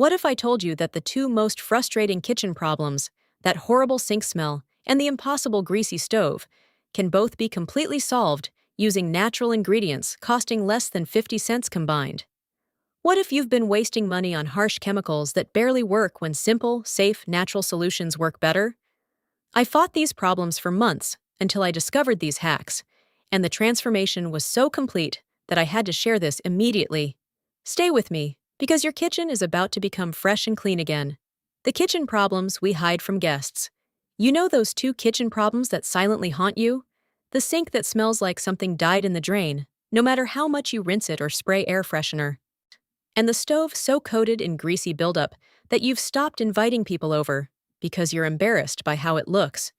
What if I told you that the two most frustrating kitchen problems, that horrible sink smell and the impossible greasy stove, can both be completely solved using natural ingredients costing less than 50 cents combined? What if you've been wasting money on harsh chemicals that barely work when simple, safe, natural solutions work better? I fought these problems for months until I discovered these hacks, and the transformation was so complete that I had to share this immediately. Stay with me, because your kitchen is about to become fresh and clean again. The kitchen problems we hide from guests. You know those two kitchen problems that silently haunt you? The sink that smells like something died in the drain, no matter how much you rinse it or spray air freshener. And the stove so coated in greasy buildup that you've stopped inviting people over because you're embarrassed by how it looks.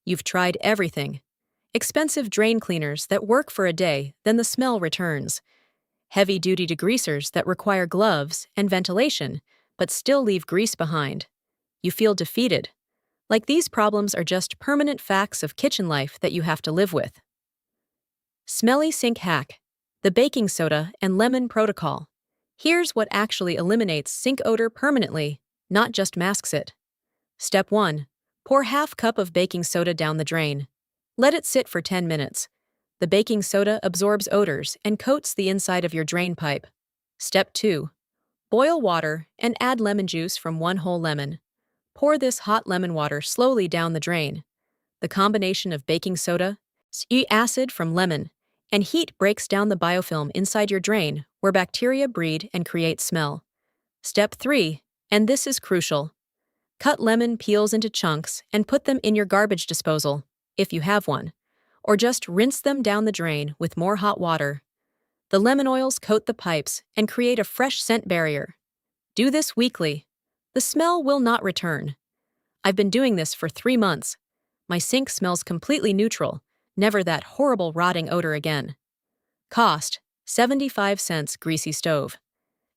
You've tried everything. Expensive drain cleaners that work for a day, then the smell returns. Heavy-duty degreasers that require gloves and ventilation, but still leave grease behind. You feel defeated. Like these problems are just permanent facts of kitchen life that you have to live with. Smelly sink hack. The baking soda and lemon protocol. Here's what actually eliminates sink odor permanently, not just masks it. Step 1. Pour half cup of baking soda down the drain. Let it sit for 10 minutes. The baking soda absorbs odors and coats the inside of your drain pipe. Step 2. Boil water and add lemon juice from 1 whole lemon. Pour this hot lemon water slowly down the drain. The combination of baking soda, acid from lemon, and heat breaks down the biofilm inside your drain where bacteria breed and create smell. Step 3, and this is crucial. Cut lemon peels into chunks and put them in your garbage disposal, if you have one, or just rinse them down the drain with more hot water. The lemon oils coat the pipes and create a fresh scent barrier. Do this weekly. The smell will not return. I've been doing this for 3 months. My sink smells completely neutral, never that horrible rotting odor again. Cost, 75 cents greasy stove.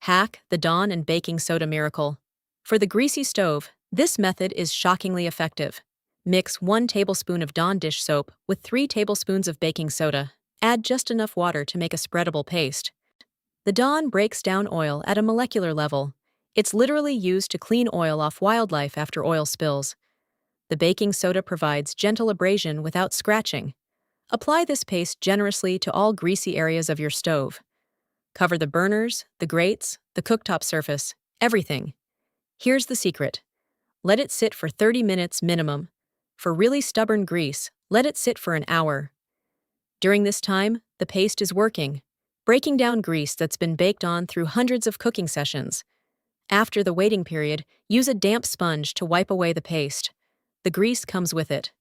Hack, the Dawn and baking soda miracle. For the greasy stove, this method is shockingly effective. Mix 1 tablespoon of Dawn dish soap with 3 tablespoons of baking soda. Add just enough water to make a spreadable paste. The Dawn breaks down oil at a molecular level. It's literally used to clean oil off wildlife after oil spills. The baking soda provides gentle abrasion without scratching. Apply this paste generously to all greasy areas of your stove. Cover the burners, the grates, the cooktop surface, everything. Here's the secret. Let it sit for 30 minutes minimum. For really stubborn grease, let it sit for an hour. During this time, the paste is working, breaking down grease that's been baked on through hundreds of cooking sessions. After the waiting period, use a damp sponge to wipe away the paste. The grease comes with it.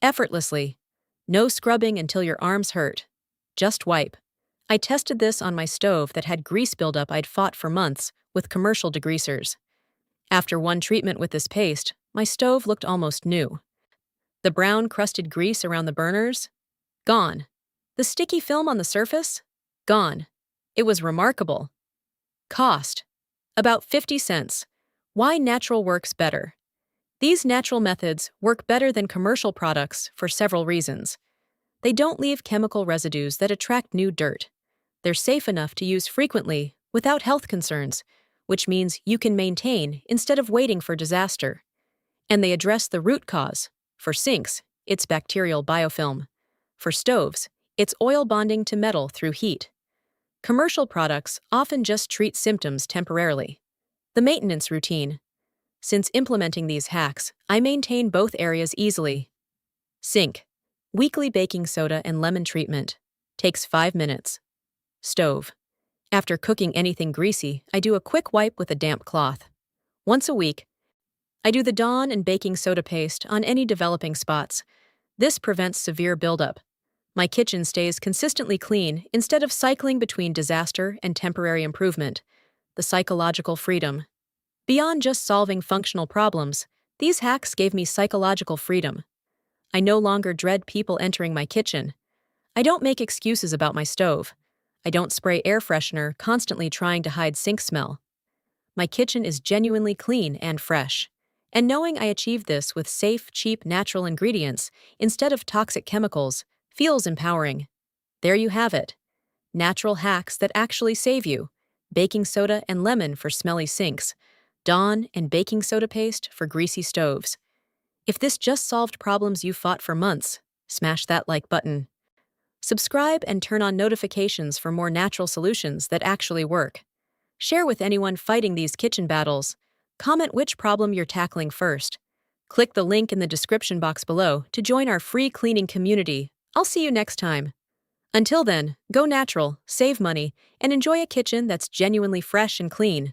Effortlessly. No scrubbing until your arms hurt. Just wipe. I tested this on my stove that had grease buildup I'd fought for months with commercial degreasers. After 1 treatment with this paste, my stove looked almost new. The brown crusted grease around the burners? Gone. The sticky film on the surface? Gone. It was remarkable. Cost? About 50 cents. Why natural works better? These natural methods work better than commercial products for several reasons. They don't leave chemical residues that attract new dirt. They're safe enough to use frequently without health concerns, which means you can maintain instead of waiting for disaster. And they address the root cause. For sinks, it's bacterial biofilm. For stoves, it's oil bonding to metal through heat. Commercial products often just treat symptoms temporarily. The maintenance routine. Since implementing these hacks, I maintain both areas easily. Sink. Weekly baking soda and lemon treatment. Takes 5 minutes. Stove. After cooking anything greasy, I do a quick wipe with a damp cloth. Once a week, I do the Dawn and baking soda paste on any developing spots. This prevents severe buildup. My kitchen stays consistently clean instead of cycling between disaster and temporary improvement. The psychological freedom. Beyond just solving functional problems, these hacks gave me psychological freedom. I no longer dread people entering my kitchen. I don't make excuses about my stove. I don't spray air freshener constantly trying to hide sink smell. My kitchen is genuinely clean and fresh. And knowing I achieved this with safe, cheap, natural ingredients instead of toxic chemicals feels empowering. There you have it. Natural hacks that actually save you. Baking soda and lemon for smelly sinks. Dawn and baking soda paste for greasy stoves. If this just solved problems you fought for months, smash that like button. Subscribe and turn on notifications for more natural solutions that actually work. Share with anyone fighting these kitchen battles. Comment which problem you're tackling first. Click the link in the description box below to join our free cleaning community. I'll see you next time. Until then, go natural, save money, and enjoy a kitchen that's genuinely fresh and clean.